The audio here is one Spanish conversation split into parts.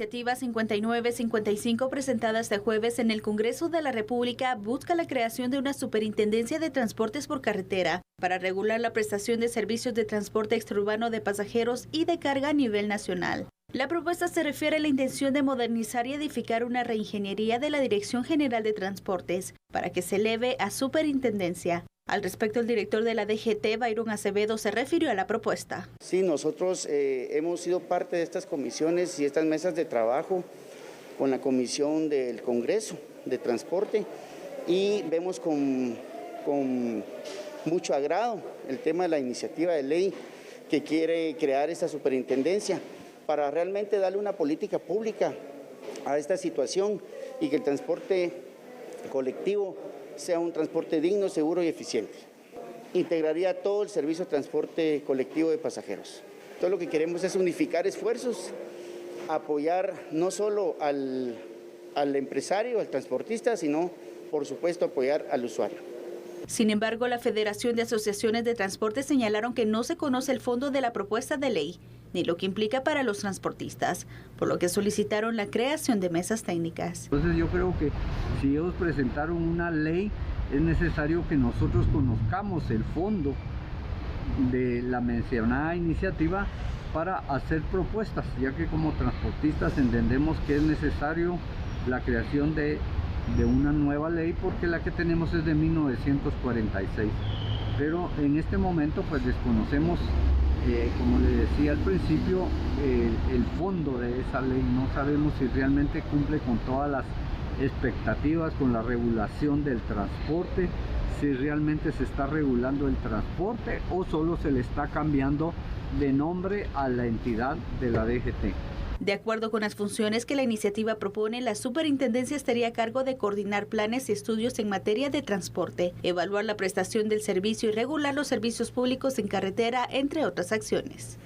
iniciativa 5955 presentada este jueves en el Congreso de la República busca la creación de una superintendencia de transportes por carretera para regular la prestación de servicios de transporte extraurbano de pasajeros y de carga a nivel nacional. La propuesta se refiere a la intención de modernizar y edificar una reingeniería de la Dirección General de Transportes para que se eleve a superintendencia. Al respecto, el director de la DGT, Byron Acevedo, se refirió a la propuesta. Sí, nosotros hemos sido parte de estas comisiones y estas mesas de trabajo con la Comisión del Congreso de Transporte y vemos con mucho agrado el tema de la iniciativa de ley que quiere crear esta superintendencia para realmente darle una política pública a esta situación y que el transporte colectivo sea un transporte digno, seguro y eficiente. Integraría todo el servicio de transporte colectivo de pasajeros. Todo lo que queremos es unificar esfuerzos, apoyar no solo al empresario, al transportista, sino, por supuesto, apoyar al usuario. Sin embargo, la Federación de Asociaciones de Transporte señalaron que no se conoce el fondo de la propuesta de ley, ni lo que implica para los transportistas, por lo que solicitaron la creación de mesas técnicas. Entonces yo creo que si ellos presentaron una ley, es necesario que nosotros conozcamos el fondo de la mencionada iniciativa para hacer propuestas, ya que como transportistas entendemos que es necesario la creación de una nueva ley, porque la que tenemos es de 1946. Pero en este momento pues desconocemos, como le decía al principio, el fondo de esa ley. No sabemos si realmente cumple con todas las expectativas, con la regulación del transporte, si realmente se está regulando el transporte o solo se le está cambiando de nombre a la entidad de la DGT. De acuerdo con las funciones que la iniciativa propone, la superintendencia estaría a cargo de coordinar planes y estudios en materia de transporte, evaluar la prestación del servicio y regular los servicios públicos en carretera, entre otras acciones.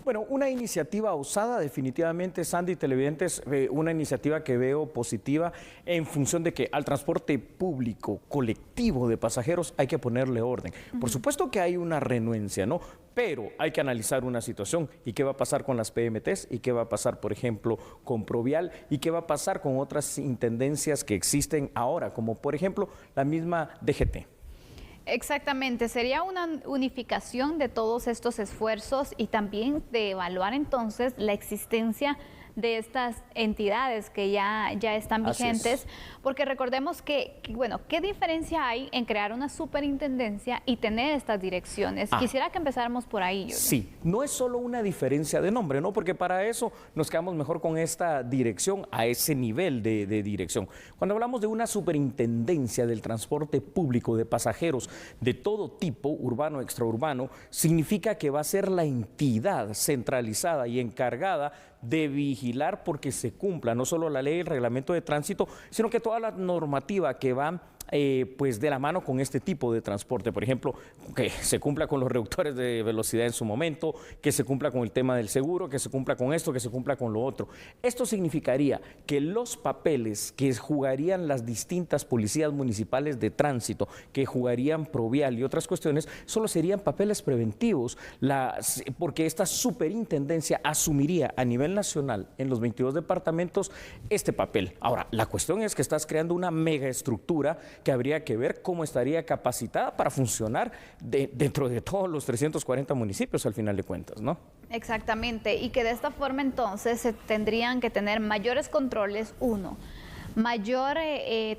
Bueno, una iniciativa osada, definitivamente, Sandy, televidentes, una iniciativa que veo positiva en función de que al transporte público colectivo de pasajeros hay que ponerle orden. Por supuesto que hay una renuencia, ¿no? Pero hay que analizar una situación. ¿Y qué va a pasar con las PMTs? ¿Y qué va a pasar, por ejemplo, con Provial? ¿Y qué va a pasar con otras intendencias que existen ahora, como por ejemplo la misma DGT? Exactamente, sería una unificación de todos estos esfuerzos y también de evaluar entonces la existencia de estas entidades que ya están vigentes, porque recordemos que, bueno, ¿qué diferencia hay en crear una superintendencia y tener estas direcciones? Quisiera que empezáramos por ahí. Julio. Sí, no es solo una diferencia de nombre, ¿no? Porque para eso nos quedamos mejor con esta dirección, a ese nivel de dirección. Cuando hablamos de una superintendencia del transporte público de pasajeros de todo tipo, urbano, extraurbano, significa que va a ser la entidad centralizada y encargada de vigilar porque se cumpla no solo la ley y el reglamento de tránsito, sino que toda la normativa que va pues de la mano con este tipo de transporte. Por ejemplo, que se cumpla con los reductores de velocidad en su momento, que se cumpla con el tema del seguro, que se cumpla con esto, que se cumpla con lo otro. Esto significaría que los papeles que jugarían las distintas policías municipales de tránsito, que jugarían Provial y otras cuestiones, solo serían papeles preventivos, porque esta superintendencia asumiría a nivel nacional en los 22 departamentos este papel. Ahora, la cuestión es que estás creando una mega estructura que habría que ver cómo estaría capacitada para funcionar dentro de todos los 340 municipios al final de cuentas, ¿no? Exactamente, y que de esta forma entonces se tendrían que tener mayores controles, mayor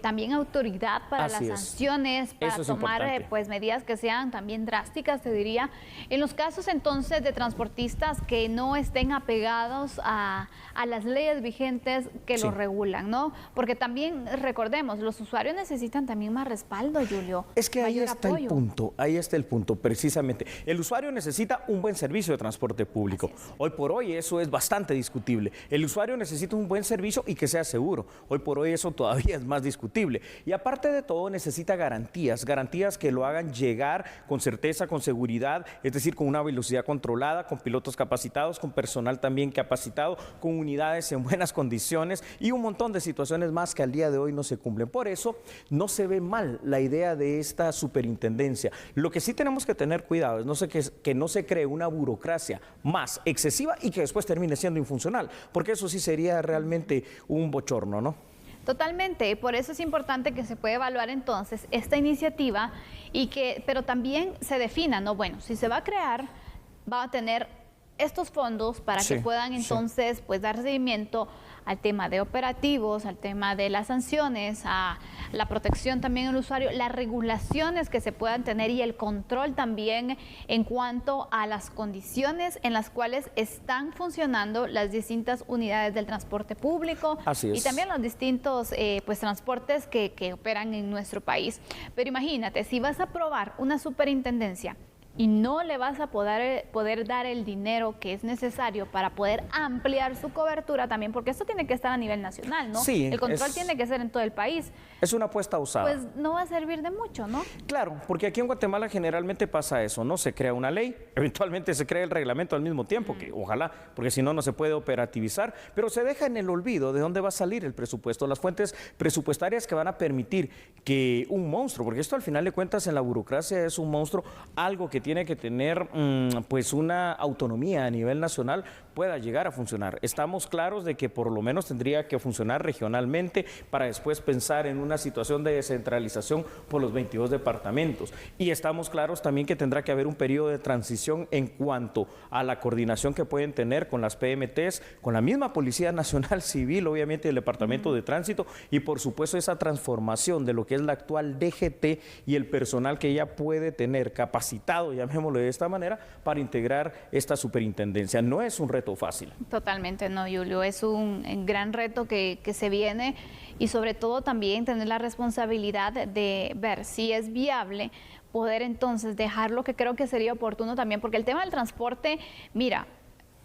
también autoridad para las sanciones, para tomar pues medidas que sean también drásticas, te diría, en los casos entonces de transportistas que no estén apegados a las leyes vigentes que los regulan, ¿no? Porque también recordemos, los usuarios necesitan también más respaldo, Julio. Es que ahí está el punto, precisamente. El usuario necesita un buen servicio de transporte público. Hoy por hoy eso es bastante discutible. El usuario necesita un buen servicio y que sea seguro. Hoy por hoy pero eso todavía es más discutible. Y aparte de todo, necesita garantías que lo hagan llegar con certeza, con seguridad, es decir, con una velocidad controlada, con pilotos capacitados, con personal también capacitado, con unidades en buenas condiciones y un montón de situaciones más que al día de hoy no se cumplen. Por eso no se ve mal la idea de esta superintendencia. Lo que sí tenemos que tener cuidado es que no se cree una burocracia más excesiva y que después termine siendo infuncional, porque eso sí sería realmente un bochorno, ¿no? Totalmente, y por eso es importante que se pueda evaluar entonces esta iniciativa pero también se defina, ¿no? Bueno, si se va a crear, va a tener estos fondos para que puedan entonces pues dar seguimiento al tema de operativos, al tema de las sanciones, a la protección también del usuario, las regulaciones que se puedan tener y el control también en cuanto a las condiciones en las cuales están funcionando las distintas unidades del transporte público. Así es. Y también los distintos pues transportes que operan en nuestro país. Pero imagínate, si vas a aprobar una superintendencia y no le vas a poder dar el dinero que es necesario para poder ampliar su cobertura también, porque esto tiene que estar a nivel nacional, ¿no? Sí, el control tiene que ser en todo el país. Es una apuesta usada. Pues no va a servir de mucho, ¿no? Claro, porque aquí en Guatemala generalmente pasa eso, ¿no? Se crea una ley, eventualmente se crea el reglamento al mismo tiempo, que ojalá, porque si no, no se puede operativizar, pero se deja en el olvido de dónde va a salir el presupuesto, las fuentes presupuestarias que van a permitir que un monstruo, porque esto al final de cuentas en la burocracia es un monstruo, algo que tiene que tener pues una autonomía a nivel nacional, pueda llegar a funcionar. Estamos claros de que por lo menos tendría que funcionar regionalmente para después pensar en una situación de descentralización por los 22 departamentos. Y estamos claros también que tendrá que haber un periodo de transición en cuanto a la coordinación que pueden tener con las PMTs, con la misma Policía Nacional Civil, obviamente el Departamento de Tránsito y por supuesto esa transformación de lo que es la actual DGT y el personal que ella puede tener capacitado, llamémoslo de esta manera, para integrar esta superintendencia. No es un reto fácil. Totalmente, no, Julio, es un gran reto que se viene y sobre todo también tener la responsabilidad de ver si es viable poder entonces dejarlo, que creo que sería oportuno también, porque el tema del transporte, mira,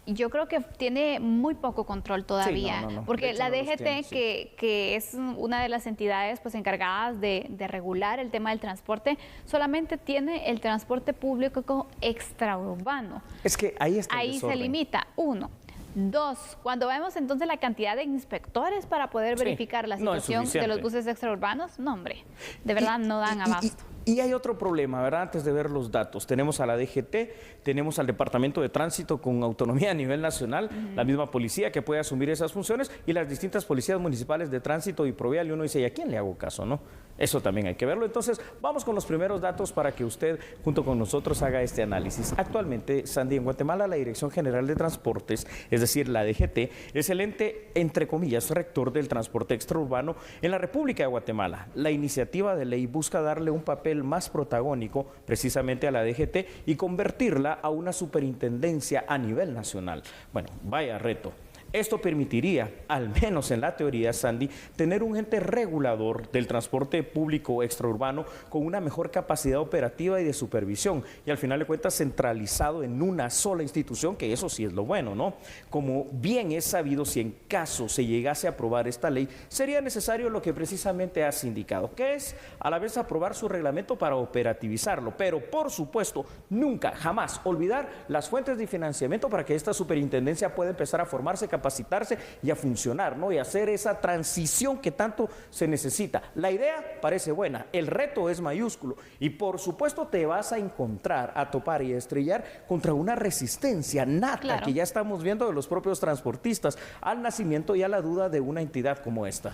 yo creo que tiene muy poco control todavía, sí, porque la DGT, que es una de las entidades pues encargadas de regular el tema del transporte, solamente tiene el transporte público extraurbano. Es que ahí está el desorden. Se limita, 1. 2, cuando vemos entonces la cantidad de inspectores para poder verificar la situación de los buses extraurbanos, no hombre, de verdad no dan abasto. Y hay otro problema, ¿verdad? Antes de ver los datos, tenemos a la DGT, tenemos al Departamento de Tránsito con autonomía a nivel nacional, la misma policía que puede asumir esas funciones y las distintas policías municipales de tránsito y provial, y uno dice, ¿y a quién le hago caso, no? Eso también hay que verlo. Entonces, vamos con los primeros datos para que usted, junto con nosotros, haga este análisis. Actualmente, Sandy, en Guatemala, la Dirección General de Transportes, es decir, la DGT, es el ente, entre comillas, rector del transporte extraurbano en la República de Guatemala. La iniciativa de ley busca darle un papel más protagónico precisamente a la DGT y convertirla a una superintendencia a nivel nacional. Bueno, vaya reto. Esto permitiría, al menos en la teoría, Sandy, tener un ente regulador del transporte público extraurbano con una mejor capacidad operativa y de supervisión y al final de cuentas centralizado en una sola institución, que eso sí es lo bueno, ¿no? Como bien es sabido, si en caso se llegase a aprobar esta ley, sería necesario lo que precisamente has indicado, que es a la vez aprobar su reglamento para operativizarlo, pero por supuesto, nunca, jamás olvidar las fuentes de financiamiento para que esta superintendencia pueda empezar a formarse, capacitarse y a funcionar, ¿no? Y hacer esa transición que tanto se necesita. La idea parece buena, el reto es mayúsculo y por supuesto te vas a encontrar, a topar y a estrellar contra una resistencia nata que ya estamos viendo de los propios transportistas al nacimiento y a la duda de una entidad como esta.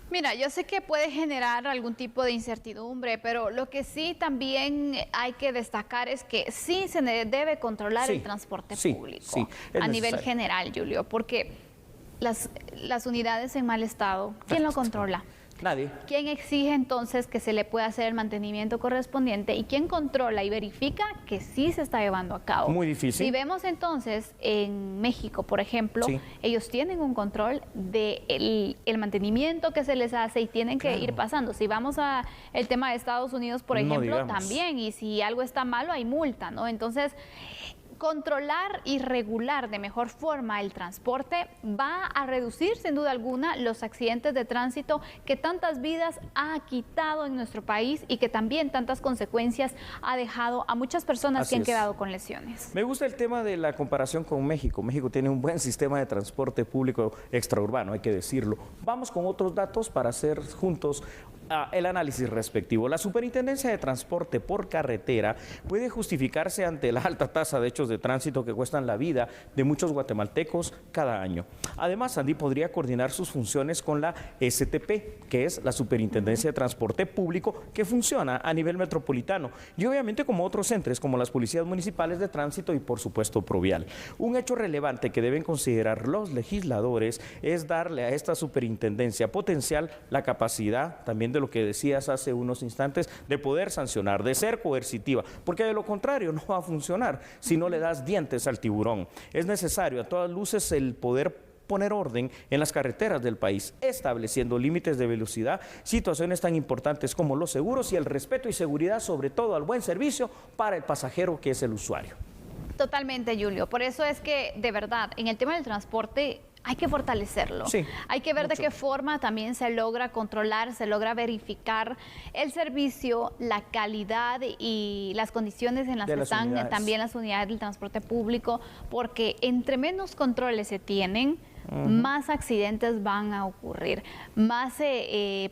Mira, yo sé que puede generar algún tipo de incertidumbre, pero lo que sí también hay que destacar es que sí se debe controlar el transporte público a nivel general, Julio, porque las unidades en mal estado, ¿quién lo controla? Nadie. ¿Quién exige entonces que se le pueda hacer el mantenimiento correspondiente y quién controla y verifica que sí se está llevando a cabo? Muy difícil. Si vemos entonces en México, por ejemplo, ellos tienen un control del el mantenimiento que se les hace y tienen que ir pasando. Si vamos a el tema de Estados Unidos, por ejemplo, también, y si algo está malo hay multa, ¿no? Entonces, Controlar y regular de mejor forma el transporte va a reducir sin duda alguna los accidentes de tránsito que tantas vidas ha quitado en nuestro país y que también tantas consecuencias ha dejado a muchas personas que han quedado con lesiones. Me gusta el tema de la comparación con México. México tiene un buen sistema de transporte público extraurbano, hay que decirlo. Vamos con otros datos para hacer juntos el análisis respectivo. La Superintendencia de Transporte por Carretera puede justificarse ante la alta tasa de hechos de tránsito que cuestan la vida de muchos guatemaltecos cada año. Además, Andy podría coordinar sus funciones con la STP, que es la Superintendencia de Transporte Público, que funciona a nivel metropolitano y obviamente como otros entes como las policías municipales de tránsito y por supuesto Provial. Un hecho relevante que deben considerar los legisladores es darle a esta superintendencia potencial la capacidad también de lo que decías hace unos instantes, de poder sancionar, de ser coercitiva, porque de lo contrario no va a funcionar si no le das dientes al tiburón. Es necesario a todas luces el poder poner orden en las carreteras del país, estableciendo límites de velocidad, situaciones tan importantes como los seguros y el respeto y seguridad, sobre todo al buen servicio para el pasajero que es el usuario. Totalmente, Julio. Por eso es que, de verdad, en el tema del transporte hay que fortalecerlo. Sí, hay que ver de qué forma también se logra controlar, se logra verificar el servicio, la calidad y las condiciones en las que están también las unidades del transporte público, porque entre menos controles se tienen, más accidentes van a ocurrir, más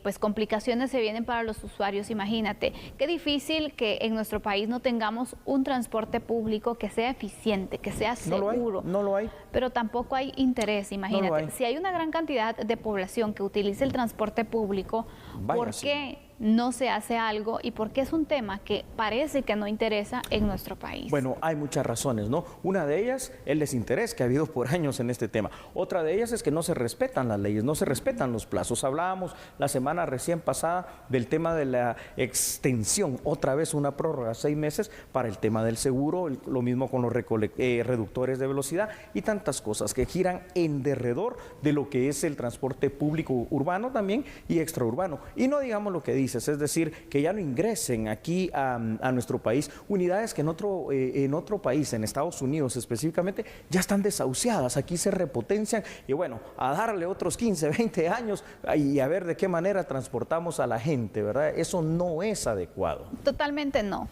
pues complicaciones se vienen para los usuarios. Imagínate, qué difícil que en nuestro país no tengamos un transporte público que sea eficiente, que sea seguro. No lo hay. Pero tampoco hay interés, imagínate. Si hay una gran cantidad de población que utiliza el transporte público, ¿por qué no se hace algo y por qué es un tema que parece que no interesa en nuestro país? Bueno, hay muchas razones, ¿no? Una de ellas, el desinterés que ha habido por años en este tema. Otra de ellas es que no se respetan las leyes, no se respetan los plazos. Hablábamos la semana recién pasada del tema de la extensión, otra vez una prórroga, 6 meses para el tema del seguro, lo mismo con los reductores de velocidad y tantas cosas que giran en derredor de lo que es el transporte público urbano también y extraurbano. Y no digamos lo que dice, es decir, que ya no ingresen aquí a nuestro país unidades que en otro país, en Estados Unidos específicamente, ya están desahuciadas, aquí se repotencian y bueno, a darle otros 15, 20 años y a ver de qué manera transportamos a la gente, ¿verdad? Eso no es adecuado. Totalmente no.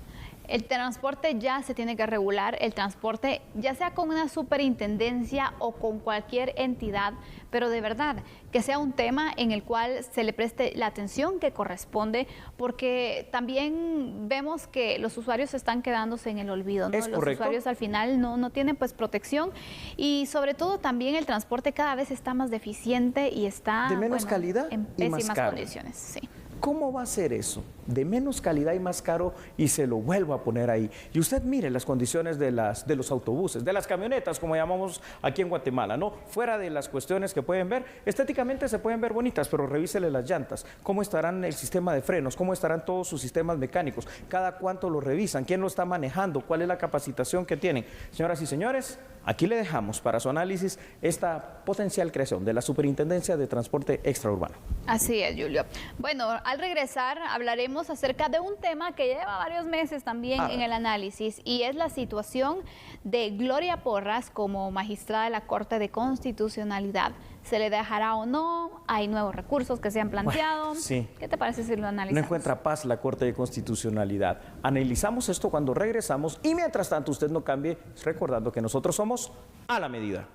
El transporte ya se tiene que regular, el transporte ya sea con una superintendencia o con cualquier entidad, pero de verdad que sea un tema en el cual se le preste la atención que corresponde, porque también vemos que los usuarios están quedándose en el olvido, ¿no? Los usuarios al final no tienen pues protección y sobre todo también el transporte cada vez está más deficiente y está de menos calidad en pésimas condiciones. Sí. ¿Cómo va a ser eso? De menos calidad y más caro y se lo vuelvo a poner ahí. Y usted mire las condiciones de los autobuses, de las camionetas, como llamamos aquí en Guatemala, ¿no? Fuera de las cuestiones que pueden ver, estéticamente se pueden ver bonitas, pero revísele las llantas, cómo estarán el sistema de frenos, cómo estarán todos sus sistemas mecánicos, cada cuánto lo revisan, quién lo está manejando, cuál es la capacitación que tienen. Señoras y señores, aquí le dejamos para su análisis esta potencial creación de la Superintendencia de Transporte Extraurbano. Así es, Julio. Bueno, al regresar hablaremos acerca de un tema que lleva varios meses también en el análisis y es la situación de Gloria Porras como magistrada de la Corte de Constitucionalidad. ¿Se le dejará o no? ¿Hay nuevos recursos que se han planteado? Bueno, sí. ¿Qué te parece si lo analizamos? No encuentra paz la Corte de Constitucionalidad. Analizamos esto cuando regresamos y mientras tanto usted no cambie, recordando que nosotros somos a la medida.